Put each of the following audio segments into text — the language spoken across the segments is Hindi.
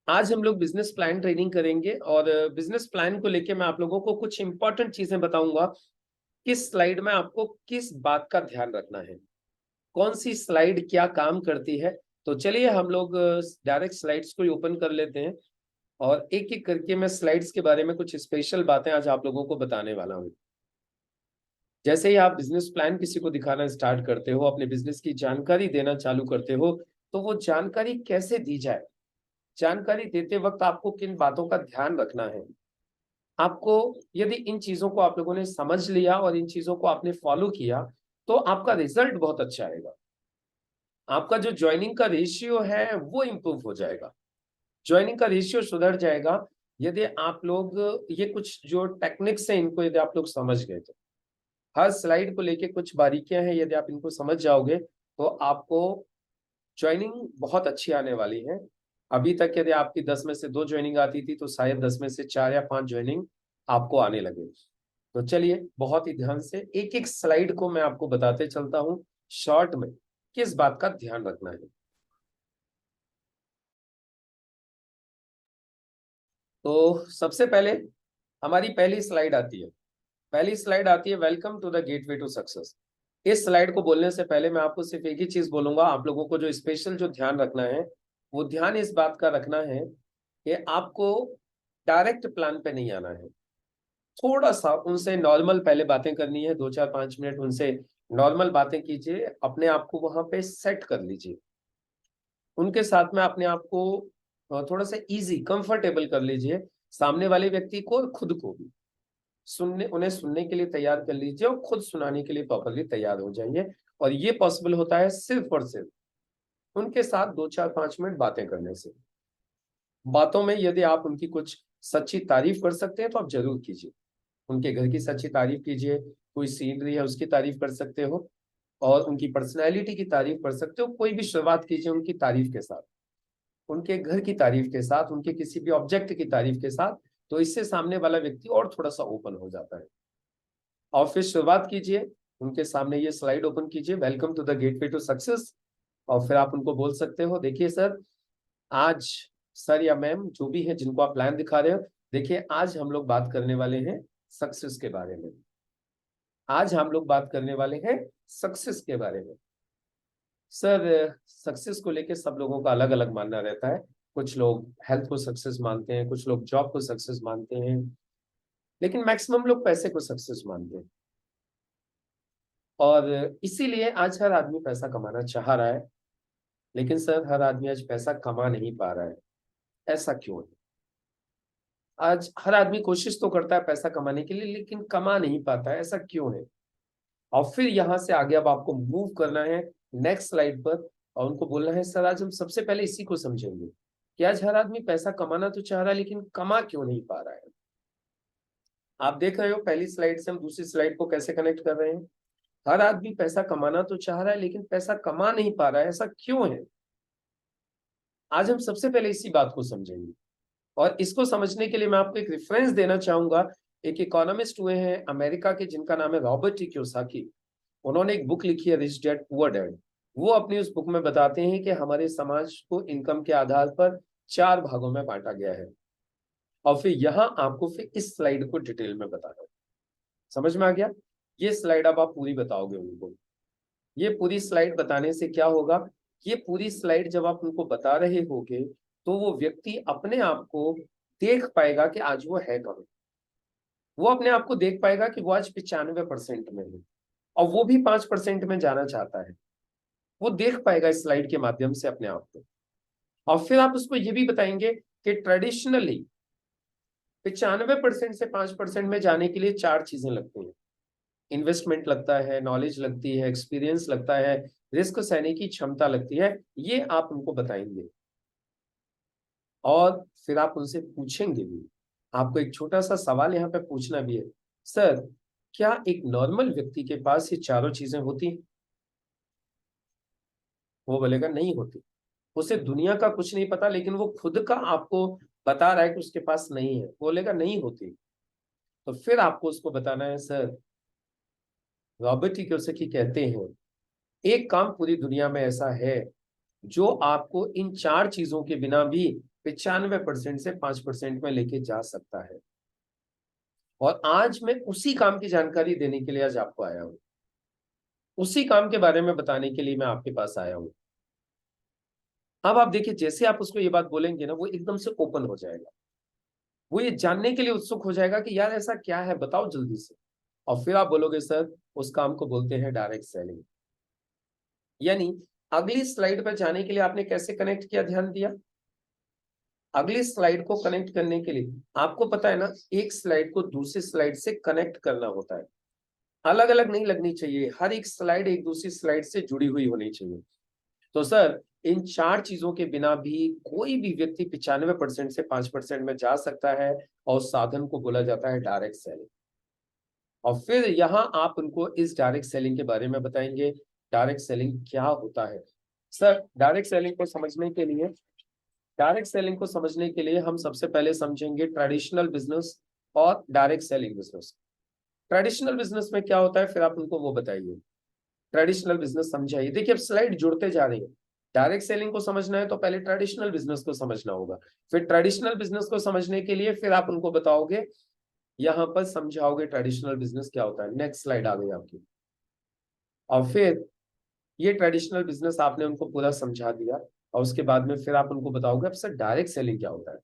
आज हम लोग बिजनेस प्लान ट्रेनिंग करेंगे और बिजनेस प्लान को लेके मैं आप लोगों को कुछ इंपॉर्टेंट चीजें बताऊंगा। किस स्लाइड में आपको किस बात का ध्यान रखना है, कौन सी स्लाइड क्या काम करती है। तो चलिए हम लोग डायरेक्ट स्लाइड्स को ओपन कर लेते हैं और एक एक करके मैं स्लाइड्स के बारे में कुछ स्पेशल बातें आज आप लोगों को बताने वाला हूँ। जैसे ही आप बिजनेस प्लान किसी को दिखाना स्टार्ट करते हो, अपने बिजनेस की जानकारी देना चालू करते हो, तो वो जानकारी कैसे दी जाए, जानकारी देते वक्त आपको किन बातों का ध्यान रखना है। आपको यदि इन चीजों को आप लोगों ने समझ लिया और इन चीजों को आपने फॉलो किया तो आपका रिजल्ट बहुत अच्छा आएगा। आपका जो ज्वाइनिंग का रेशियो है वो इंप्रूव हो जाएगा, ज्वाइनिंग का रेशियो सुधर जाएगा यदि आप लोग ये कुछ जो टेक्निक्स हैं इनको यदि आप लोग समझ गए तो। हर स्लाइड को लेके कुछ बारीकियां हैं, यदि आप इनको समझ जाओगे तो आपको ज्वाइनिंग बहुत अच्छी आने वाली है। अभी तक यदि आपकी 10 में से 2 ज्वाइनिंग आती थी तो शायद 10 में से 4 या 5 ज्वाइनिंग आपको आने लगे। तो चलिए बहुत ही ध्यान से एक एक स्लाइड को मैं आपको बताते चलता हूं शॉर्ट में किस बात का ध्यान रखना है। तो सबसे पहले हमारी पहली स्लाइड आती है, पहली स्लाइड आती है welcome to the gateway to success. इस स्लाइड को बोलने से पहले मैं आपको सिर्फ एक ही चीज बोलूंगा, आप लोगों को जो स्पेशल जो ध्यान रखना है वो ध्यान इस बात का रखना है कि आपको डायरेक्ट प्लान पे नहीं आना है। थोड़ा सा उनसे नॉर्मल पहले बातें करनी है, 2 4 5 मिनट उनसे नॉर्मल बातें कीजिए, अपने आप को वहां पे सेट कर लीजिए। उनके साथ में अपने आप को थोड़ा सा इजी कंफर्टेबल कर लीजिए, सामने वाले व्यक्ति को और खुद को भी। सुनने उन्हें सुनने के लिए तैयार कर लीजिए और खुद सुनाने के लिए प्रॉपरली तैयार हो जाइए। और ये पॉसिबल होता है सिर्फ और सिर्फ उनके साथ 2 4 5 मिनट बातें करने से। बातों में यदि आप उनकी कुछ सच्ची तारीफ कर सकते हैं तो आप जरूर कीजिए। उनके घर की सच्ची तारीफ कीजिए, कोई सीनरी है उसकी तारीफ कर सकते हो और उनकी पर्सनैलिटी की तारीफ कर सकते हो। कोई भी शुरुआत कीजिए उनकी तारीफ के साथ, उनके घर की तारीफ के साथ, उनके किसी भी ऑब्जेक्ट की तारीफ के साथ। तो इससे सामने वाला व्यक्ति और थोड़ा सा ओपन हो जाता है। और फिर शुरुआत कीजिए, उनके सामने ये स्लाइड ओपन कीजिए welcome to the gateway to success. और फिर आप उनको बोल सकते हो देखिए सर, आज सर या मैम जो भी है जिनको आप प्लान दिखा रहे हो, देखिए आज हम लोग बात करने वाले हैं सक्सेस के बारे में। आज हम लोग बात करने वाले हैं सक्सेस के बारे में। सर सक्सेस को लेके सब लोगों का अलग अलग मानना रहता है। कुछ लोग हेल्थ को सक्सेस मानते हैं, कुछ लोग जॉब को सक्सेस मानते हैं, लेकिन मैक्सिमम लोग पैसे को सक्सेस मानते हैं। और इसीलिए आज हर आदमी पैसा कमाना चाह रहा है, लेकिन सर हर आदमी आज पैसा कमा नहीं पा रहा है। ऐसा क्यों है? आज हर आदमी कोशिश तो करता है पैसा कमाने के लिए लेकिन कमा नहीं पाता है, ऐसा क्यों है? और फिर यहाँ से आगे अब आपको मूव करना है नेक्स्ट स्लाइड पर और उनको बोलना है सर आज हम सबसे पहले इसी को समझेंगे कि आज हर आदमी पैसा कमाना तो चाह रहा है लेकिन कमा क्यों नहीं पा रहा है। आप देख रहे हो पहली स्लाइड से हम दूसरी स्लाइड को कैसे कनेक्ट कर रहे हैं। हर आदमी पैसा कमाना तो चाह रहा है लेकिन पैसा कमा नहीं पा रहा है, ऐसा क्यों है? आज हम सबसे पहले इसी बात को समझेंगे। और इसको समझने के लिए मैं आपको एक रेफरेंस देना चाहूंगा। एक इकोनॉमिस्ट हुए हैं अमेरिका के जिनका नाम है रॉबर्ट टी कियोसाकी। उन्होंने एक बुक लिखी है रिच डैड पुअर डैड। वो अपनी उस बुक में बताते हैं कि हमारे समाज को इनकम के आधार पर 4 भागों में बांटा गया है। और फिर यहाँ आपको फिर इस स्लाइड को डिटेल में बताना है। समझ में आ गया? ये स्लाइड अब आप पूरी बताओगे उनको। ये पूरी स्लाइड बताने से क्या होगा, ये पूरी स्लाइड जब आप उनको बता रहे होगे तो वो व्यक्ति अपने आप को देख पाएगा कि आज वो है कहाँ। वो अपने आप को देख पाएगा कि वो आज 95% में है और वो भी 5% में जाना चाहता है। वो देख पाएगा इस स्लाइड के माध्यम से अपने आप को। और फिर आप उसको ये भी बताएंगे कि ट्रेडिशनली 95% से 5% में जाने के लिए 4 चीजें लगती हैं। इन्वेस्टमेंट लगता है, नॉलेज लगती है, एक्सपीरियंस लगता है, रिस्क सहने की क्षमता लगती है। ये आप उनको बताएंगे और फिर आप उनसे पूछेंगे भी। आपको एक छोटा सा सवाल यहाँ पे पूछना भी है, सर क्या एक नॉर्मल व्यक्ति के पास ये चारों चीजें होती? वो बोलेगा नहीं होती। उसे दुनिया का कुछ नहीं पता लेकिन वो खुद का आपको बता रहा है कि उसके पास नहीं है, बोलेगा नहीं होती। तो फिर आपको उसको बताना है सर रॉबर्ट टी कियोसाकी कहते हैं एक काम पूरी दुनिया में ऐसा है जो आपको इन 4 चीजों के बिना भी 95% से 5% में लेके जा सकता है। और आज मैं उसी काम की जानकारी देने के लिए आज आपको आया हूं, उसी काम के बारे में बताने के लिए मैं आपके पास आया हूं। अब आप देखिए, जैसे आप उसको ये बात बोलेंगे ना, वो एकदम से ओपन हो जाएगा, वो ये जानने के लिए उत्सुक हो जाएगा कि यार ऐसा क्या है, बताओ जल्दी से। और फिर आप बोलोगे सर उस काम को बोलते हैं डायरेक्ट सेलिंग। यानी अगली स्लाइड पर जाने के लिए आपने कैसे कनेक्ट किया, ध्यान दिया। अगली स्लाइड को कनेक्ट करने के लिए आपको पता है ना, एक स्लाइड को दूसरी स्लाइड से कनेक्ट करना होता है। अलग अलग नहीं लगनी चाहिए, हर एक स्लाइड एक दूसरी स्लाइड से जुड़ी हुई होनी चाहिए। तो सर इन 4 चीजों के बिना भी कोई भी व्यक्ति 95% से 5% में जा सकता है, और उस साधन को बोला जाता है डायरेक्ट सेलिंग। और फिर यहाँ आप उनको इस डायरेक्ट सेलिंग के बारे में बताएंगे, डायरेक्ट सेलिंग क्या होता है। सर डायरेक्ट सेलिंग को समझने के लिए हम सबसे पहले समझेंगे ट्रेडिशनल बिजनेस और direct selling business. Traditional business में क्या होता है, फिर आप उनको वो बताइए। ट्रेडिशनल बिजनेस समझाइए। देखिए अब स्लाइड जुड़ते जा रही है, डायरेक्ट सेलिंग को समझना है तो पहले ट्रेडिशनल बिजनेस को समझना होगा। फिर ट्रेडिशनल बिजनेस को समझने के लिए फिर आप उनको बताओगे, यहां पर समझाओगे ट्रेडिशनल बिजनेस क्या होता है। नेक्स्ट स्लाइड आ गई आपकी। और फिर ये ट्रेडिशनल बिजनेस आपने उनको पूरा समझा दिया, और उसके बाद में फिर आप उनको बताओगे अब सर डायरेक्ट सेलिंग क्या होता है।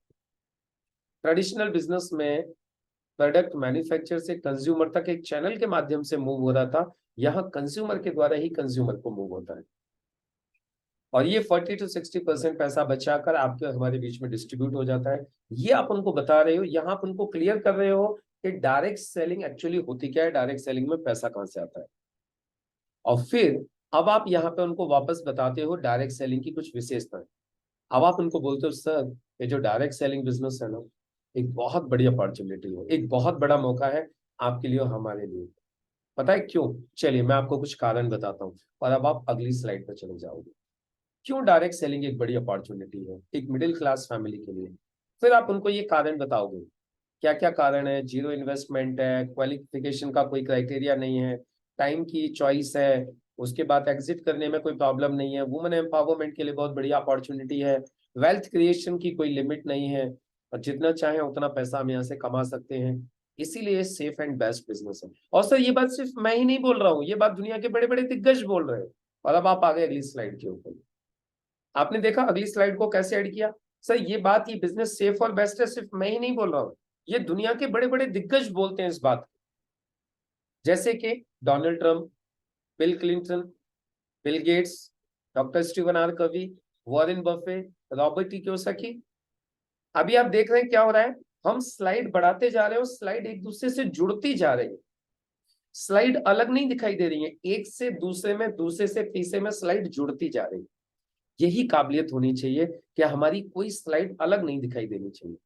ट्रेडिशनल बिजनेस में प्रोडक्ट मैन्युफैक्चर से कंज्यूमर तक एक चैनल के माध्यम से मूव हो रहा था, यहाँ कंज्यूमर के द्वारा ही कंज्यूमर को मूव होता है। और ये 40 to 60% पैसा बचाकर आपके हमारे बीच में डिस्ट्रीब्यूट हो जाता है। ये आप उनको बता रहे हो, यहाँ आप उनको क्लियर कर रहे हो कि डायरेक्ट सेलिंग एक्चुअली होती क्या है, डायरेक्ट सेलिंग में पैसा कहां से आता है। और फिर अब आप यहाँ पे उनको वापस बताते हो डायरेक्ट सेलिंग की कुछ विशेषताएं। अब आप उनको बोलते हो सर ये जो डायरेक्ट सेलिंग बिजनेस है ना, एक बहुत बड़ी अपॉर्चुनिटी है, एक बहुत बड़ा मौका है आपके लिए और हमारे लिए। पता है क्यों? चलिए मैं आपको कुछ कारण बताता हूँ, और अब आप अगली स्लाइड पर चले जाओगे। क्यों डायरेक्ट सेलिंग एक बड़ी अपॉर्चुनिटी है एक मिडिल क्लास फैमिली के लिए। फिर आप उनको ये कारण बताओगे, क्या क्या कारण है। जीरो इन्वेस्टमेंट है, क्वालिफिकेशन का कोई क्राइटेरिया नहीं है, टाइम की चॉइस है, उसके बाद एग्जिट करने में कोई प्रॉब्लम नहीं है, वुमेन एम्पावरमेंट के लिए बहुत बढ़िया अपॉर्चुनिटी है, वेल्थ क्रिएशन की कोई लिमिट नहीं है, और जितना चाहे उतना पैसा हम यहाँ से कमा सकते हैं, इसीलिए सेफ एंड बेस्ट बिजनेस है। और सर ये बात सिर्फ मैं ही नहीं बोल रहा हूँ, ये बात दुनिया के बड़े बड़े दिग्गज बोल रहे हैं। और अब आप आ गए अगली स्लाइड के ऊपर। आपने देखा अगली स्लाइड को कैसे ऐड किया। सर ये बात, ये बिजनेस सेफ और बेस्ट है, सिर्फ मैं ही नहीं बोल रहा हूँ, ये दुनिया के बड़े बड़े दिग्गज बोलते हैं इस बात को। जैसे कि Donald Trump, Bill Clinton, Bill Gates, doctor Stephen R Covey, Warren Buffett, Robert T Kiyosaki. अभी आप देख रहे हैं क्या हो रहा है, हम स्लाइड बढ़ाते जा रहे हो, स्लाइड एक दूसरे से जुड़ती जा रही है, स्लाइड अलग नहीं दिखाई दे रही है, एक से दूसरे में, दूसरे से तीसरे में स्लाइड जुड़ती जा रही है। यही काबिलियत होनी चाहिए कि हमारी कोई स्लाइड अलग नहीं दिखाई देनी चाहिए।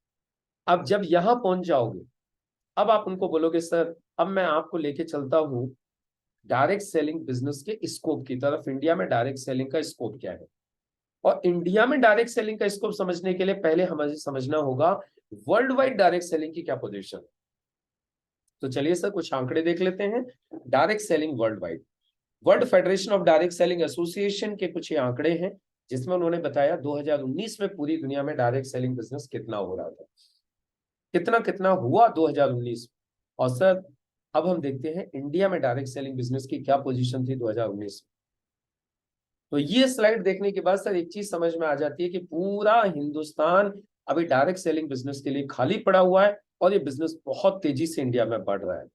अब जब यहां पहुंच जाओगे, अब आप उनको बोलोगे सर अब मैं आपको लेके चलता हूं डायरेक्ट सेलिंग बिजनेस के स्कोप की तरफ। इंडिया में डायरेक्ट सेलिंग का स्कोप क्या है, और इंडिया में डायरेक्ट सेलिंग का स्कोप समझने के लिए पहले हमें समझना होगा वर्ल्ड वाइड डायरेक्ट सेलिंग की क्या पोजीशन है। तो चलिए सर कुछ आंकड़े देख लेते हैं। Direct selling world wide, world federation of direct selling association के कुछ ये आंकड़े हैं, जिसमें उन्होंने बताया 2019 में पूरी दुनिया में डायरेक्ट सेलिंग बिजनेस कितना हो रहा था, कितना कितना हुआ 2019। और सर अब हम देखते हैं इंडिया में डायरेक्ट सेलिंग बिजनेस की क्या पोजीशन थी 2019 में। तो ये स्लाइड देखने के बाद सर एक चीज समझ में आ जाती है कि पूरा हिंदुस्तान अभी डायरेक्ट सेलिंग बिजनेस के लिए खाली पड़ा हुआ है, और ये बिजनेस बहुत तेजी से इंडिया में बढ़ रहा है।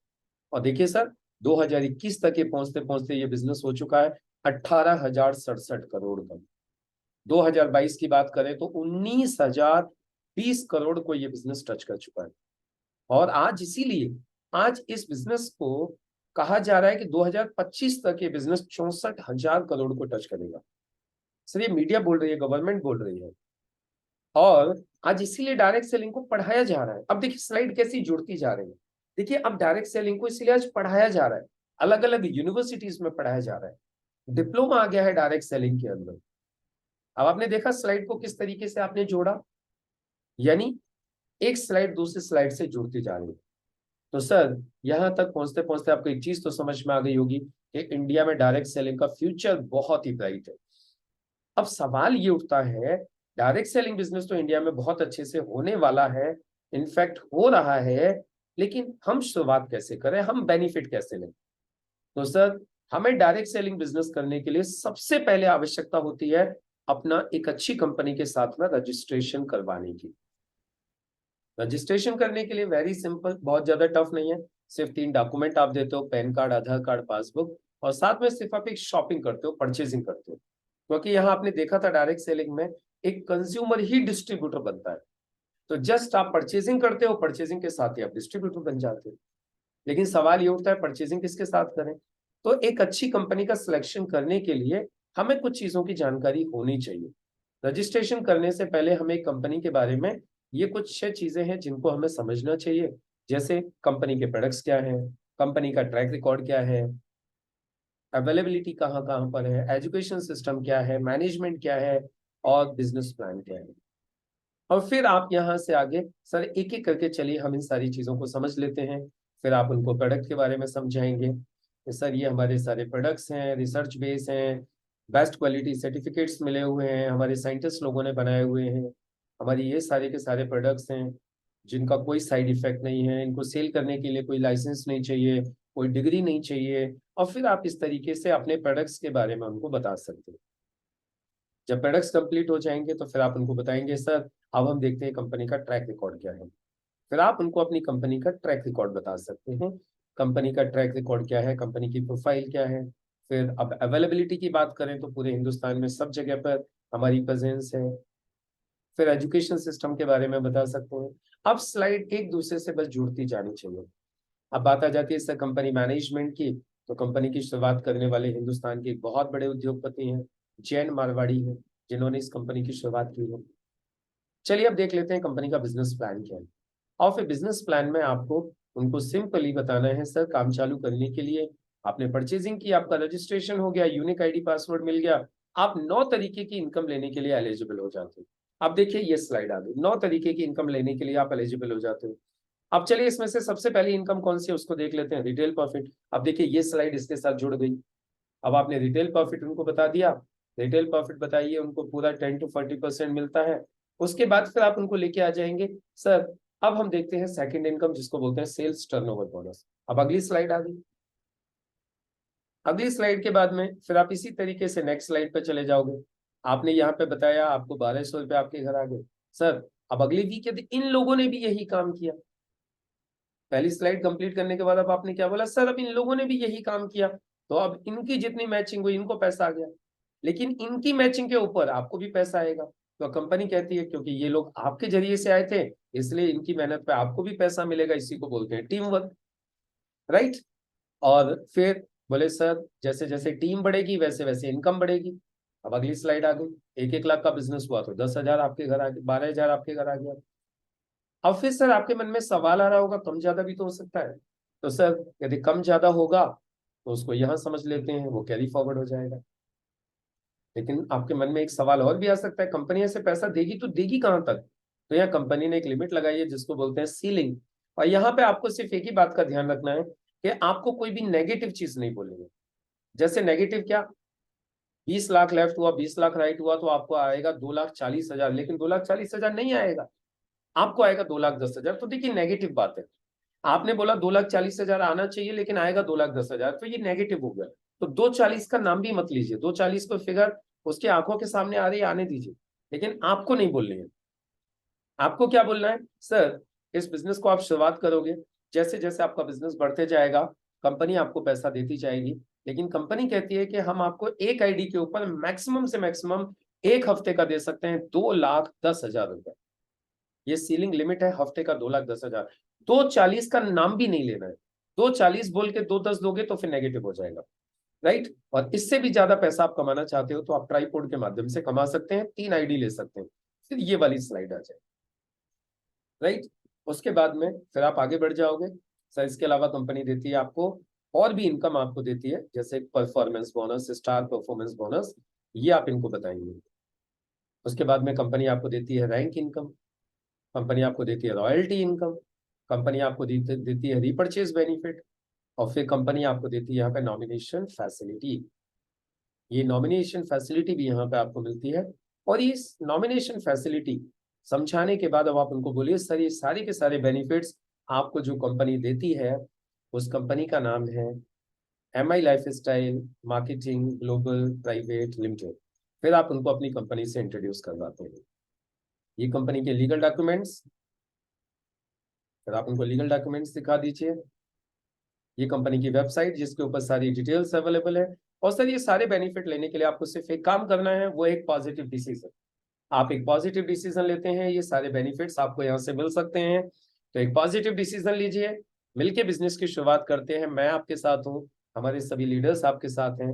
और देखिए सर 2021 तक ये पहुंचते पहुंचते ये बिजनेस हो चुका है 18,067 करोड़ का। 2022 की बात करें तो 19,020 करोड़ को ये बिजनेस टच कर चुका है। और आज इसीलिए आज इस बिजनेस को कहा जा रहा है कि 2025 तक ये बिजनेस 64,000 करोड़ को टच करेगा। सर ये मीडिया बोल रही है, गवर्नमेंट बोल रही है, और आज इसीलिए डायरेक्ट सेलिंग को पढ़ाया जा रहा है। अब देखिए स्लाइड कैसी जुड़ती जा रही है। देखिए अब डायरेक्ट सेलिंग को इसलिए आज पढ़ाया जा रहा है, अलग अलग यूनिवर्सिटीज में पढ़ाया जा रहा है, डिप्लोमा आ गया है डायरेक्ट सेलिंग के अंदर। अब आपने देखा स्लाइड को किस तरीके से आपने जोड़ा, यानी एक स्लाइड दूसरी स्लाइड से जुड़ती जा रही है। तो सर यहां तक पहुंचते पहुंचते आपको एक चीज तो समझ में आ गई होगी कि इंडिया में डायरेक्ट सेलिंग का फ्यूचर बहुत ही ब्राइट है। अब सवाल ये उठता है, डायरेक्ट सेलिंग बिजनेस तो इंडिया में बहुत अच्छे से होने वाला है, इनफैक्ट हो रहा है, लेकिन हम शुरुआत कैसे करें, हम बेनिफिट कैसे लें? तो सर, हमें डायरेक्ट सेलिंग बिजनेस करने के लिए सबसे पहले आवश्यकता होती है अपना एक अच्छी कंपनी के साथ में रजिस्ट्रेशन करवाने की। रजिस्ट्रेशन करने के लिए वेरी सिंपल, बहुत ज्यादा टफ नहीं है। सिर्फ 3 डॉक्यूमेंट आप देते हो, पैन कार्ड, आधार कार्ड, पासबुक, और साथ में सिर्फ आप एक शॉपिंग करते हो, परचेजिंग करते हो। क्योंकि यहाँ आपने देखा था डायरेक्ट सेलिंग में एक कंज्यूमर ही डिस्ट्रीब्यूटर बनता है। तो जस्ट आप परचेजिंग करते हो, परचेजिंग के साथ ही आप डिस्ट्रीब्यूटर बन जाते हो। लेकिन सवाल ये उठता है परचेजिंग किसके साथ करें? तो एक अच्छी कंपनी का सिलेक्शन करने के लिए हमें कुछ चीजों की जानकारी होनी चाहिए। रजिस्ट्रेशन करने से पहले हमें कंपनी के बारे में ये कुछ 6 चीजें हैं जिनको हमें समझना चाहिए। जैसे कंपनी के प्रोडक्ट्स क्या हैं, कंपनी का ट्रैक रिकॉर्ड क्या है, अवेलेबिलिटी कहाँ कहाँ पर है, एजुकेशन सिस्टम क्या है, मैनेजमेंट क्या है, और बिजनेस प्लान क्या है। और फिर आप यहाँ से आगे सर एक एक करके चलिए हम इन सारी चीजों को समझ लेते हैं। फिर आप उनको प्रोडक्ट के बारे में समझाएंगे कि सर ये हमारे सारे प्रोडक्ट्स हैं, रिसर्च बेस हैं, बेस्ट क्वालिटी सर्टिफिकेट्स मिले हुए हैं, हमारे साइंटिस्ट लोगों ने बनाए हुए हैं, हमारी ये सारे के सारे प्रोडक्ट्स हैं जिनका कोई साइड इफेक्ट नहीं है, इनको सेल करने के लिए कोई लाइसेंस नहीं चाहिए, कोई डिग्री नहीं चाहिए। और फिर आप इस तरीके से अपने प्रोडक्ट्स के बारे में उनको बता सकते हैं। जब प्रोडक्ट्स कंप्लीट हो जाएंगे तो फिर आप उनको बताएंगे सर अब हम देखते हैं कंपनी का ट्रैक रिकॉर्ड क्या है। फिर आप उनको अपनी कंपनी का ट्रैक रिकॉर्ड बता सकते हैं, कंपनी का ट्रैक रिकॉर्ड क्या है, कंपनी की प्रोफाइल क्या है। फिर अब अवेलेबिलिटी की बात करें तो पूरे हिंदुस्तान में सब जगह पर हमारी प्रेजेंस है। फिर एजुकेशन सिस्टम के बारे में बता सकते हैं। अब स्लाइड एक दूसरे से बस जुड़ती जानी चाहिए। अब बात आ जाती है सर कंपनी मैनेजमेंट की। तो कंपनी की शुरुआत करने वाले हिंदुस्तान के एक बहुत बड़े उद्योगपति हैं, जैन मारवाड़ी हैं, जिन्होंने इस कंपनी की शुरुआत की है। चलिए अब देख लेते हैं कंपनी का बिजनेस प्लान क्या है। और फिर बिजनेस प्लान में आपको उनको सिंपली बताना है सर काम चालू करने के लिए आपने परचेजिंग की, आपका रजिस्ट्रेशन हो गया, यूनिक आईडी पासवर्ड मिल गया, आप 9 तरीके की इनकम लेने के लिए एलिजिबल हो जाते हो। अब देखिए ये स्लाइड आ गई, 9 तरीके की इनकम लेने के लिए आप एलिजिबल हो जाते हो। अब चलिए इसमें से सबसे पहली इनकम कौन सी है उसको देख लेते हैं, रिटेल प्रॉफिट। अब देखिए ये स्लाइड इसके साथ जुड़ गई। अब आपने रिटेल प्रॉफिट उनको बता दिया, रिटेल प्रॉफिट बताइए उनको पूरा 10 to 40% मिलता है। उसके बाद फिर आप उनको लेके आ जाएंगे सर अब हम देखते हैं सेकंड इनकम जिसको बोलते हैं सेल्स टर्नओवर बोनस। अब अगली स्लाइड आ गई। अगली स्लाइड के बाद में फिर आप इसी तरीके से नेक्स्ट स्लाइड पे चले जाओगे। आपने यहाँ पे बताया आपको 1200 रुपये आपके घर आ गए। सर अब अगली वीक यदि इन लोगों ने भी यही काम किया, पहली स्लाइड कंप्लीट करने के बाद अब आपने क्या बोला सर अब इन लोगों ने भी यही काम किया, तो अब इनकी जितनी मैचिंग हुई इनको पैसा आ गया, लेकिन इनकी मैचिंग के ऊपर आपको भी पैसा आएगा। तो कंपनी कहती है क्योंकि ये लोग आपके जरिए से आए थे इसलिए इनकी मेहनत पे आपको भी पैसा मिलेगा, इसी को बोलते हैं टीम वर्क, राइट। और फिर बोले सर जैसे जैसे टीम बढ़ेगी वैसे वैसे इनकम बढ़ेगी। अब अगली स्लाइड आ गई, 1-1 लाख का बिजनेस हुआ तो 10,000 आपके घर आ गया, 12,000 आपके घर आ गया। अब फिर सर आपके मन में सवाल आ रहा होगा कम ज्यादा भी तो हो सकता है। तो सर यदि कम ज्यादा होगा तो उसको यहां समझ लेते हैं, वो कैरी फॉरवर्ड हो जाएगा। लेकिन आपके मन में एक सवाल और भी आ सकता है कंपनी ऐसे पैसा देगी तो देगी कहां तक? तो यहाँ कंपनी ने एक लिमिट लगाई है जिसको बोलते हैं सीलिंग। और यहाँ पे आपको सिर्फ एक ही बात का ध्यान रखना है कि आपको कोई भी नेगेटिव चीज नहीं बोलनी है। जैसे नेगेटिव क्या, 20 लाख लेफ्ट हुआ, 20 लाख राइट हुआ तो आपको आएगा 2,40,000, लेकिन 2,40,000 नहीं आएगा, आपको आएगा 2,10,000। तो देखिए नेगेटिव बात है। आपने बोला 2,40,000 आना चाहिए लेकिन आएगा 2,10,000, तो ये नेगेटिव हो गया। तो 2,40 का नाम भी मत लीजिए, 2,40 को फिगर उसके आंखों के सामने आ रही है आने दीजिए, लेकिन आपको नहीं बोलनी है। आपको क्या बोलना है सर, इस बिजनेस को आप शुरुआत करोगे, जैसे जैसे आपका बिजनेस बढ़ते जाएगा कंपनी आपको पैसा देती जाएगी, लेकिन कंपनी कहती है कि हम आपको एक आईडी के ऊपर मैक्सिमम से मैक्सिमम एक हफ्ते का दे सकते हैं 2,10,000 रुपए। ये सीलिंग लिमिट है हफ्ते का 2,10,000। 2,40 का नाम भी नहीं लेना है, 2,40 बोल के 2,10 दोगे तो फिर नेगेटिव हो जाएगा, राइट। और इससे भी ज्यादा पैसा आप कमाना चाहते हो तो आप ट्राईपोड के माध्यम से कमा सकते हैं, 3 आईडी ले सकते हैं। फिर ये वाली स्लाइड आ जाए, राइट। उसके बाद में फिर आप आगे बढ़ जाओगे। सर इसके अलावा कंपनी देती है आपको और भी इनकम आपको देती है, जैसे performance bonus, star performance bonus, ये आप इनको बताएंगे। उसके बाद में कंपनी आपको देती है रैंक इनकम, कंपनी आपको देती है रॉयल्टी इनकम, कंपनी आपको देती है रीपर्चेज बेनिफिट, और फिर कंपनी आपको देती है यहाँ पे नॉमिनेशन फैसिलिटी। ये नॉमिनेशन फैसिलिटी भी यहाँ पे आपको मिलती है। और इस नॉमिनेशन फैसिलिटी समझाने के बाद अब आप उनको बोलिए सर ये सारे के सारे बेनिफिट्स आपको जो कंपनी देती है उस कंपनी का नाम है MI lifestyle marketing global private limited. फिर आप उनको अपनी कंपनी से इंट्रोड्यूस करवाते हैं। ये कंपनी के लीगल डॉक्यूमेंट्स, फिर आप उनको लीगल डॉक्यूमेंट्स दिखा दीजिए। ये कंपनी की वेबसाइट जिसके ऊपर सारी डिटेल्स अवेलेबल है। और सर ये सारे बेनिफिट लेने के लिए आपको सिर्फ एक काम करना है, वो एक पॉजिटिव डिसीजन। आप एक पॉजिटिव डिसीजन लेते हैं, ये सारे बेनिफिट्स आपको यहाँ से मिल सकते हैं। तो एक पॉजिटिव डिसीजन लीजिए, मिलके बिजनेस की शुरुआत करते हैं। मैं आपके साथ हूँ, हमारे सभी लीडर्स आपके साथ हैं।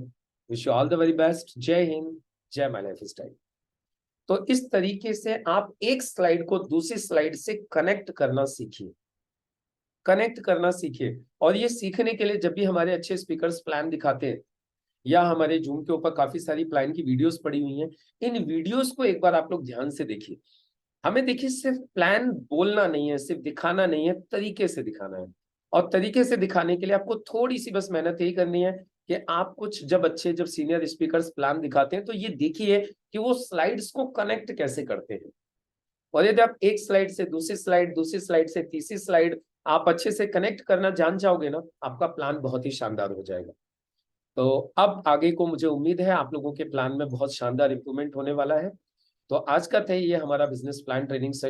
Wish you all the very best. जय हिंद, जय माय लाइफस्टाइल। तो इस तरीके से आप एक स्लाइड को दूसरी स्लाइड से कनेक्ट करना सीखिए, कनेक्ट करना सीखिए। और ये सीखने के लिए जब भी हमारे अच्छे स्पीकर्स प्लान दिखाते हैं या हमारे जूम के ऊपर काफी सारी प्लान की वीडियोस पड़ी हुई हैं, इन वीडियोस को एक बार आप लोग ध्यान से देखिए। हमें देखिए सिर्फ प्लान बोलना नहीं है, सिर्फ दिखाना नहीं है, तरीके से दिखाना है। और तरीके से दिखाने के लिए आपको थोड़ी सी बस मेहनत यही करनी है कि आप कुछ जब सीनियर स्पीकर्स प्लान दिखाते हैं तो ये देखिए कि वो स्लाइड्स को कनेक्ट कैसे करते हैं। और यदि आप एक स्लाइड से दूसरी स्लाइड, दूसरी स्लाइड से तीसरी स्लाइड आप अच्छे से कनेक्ट करना जान जाओगे ना, आपका प्लान बहुत ही शानदार हो जाएगा। तो अब आगे को मुझे उम्मीद है आप लोगों के प्लान में बहुत शानदार इंप्रूवमेंट होने वाला है। तो आज का था ये हमारा बिजनेस प्लान ट्रेनिंग सेशन।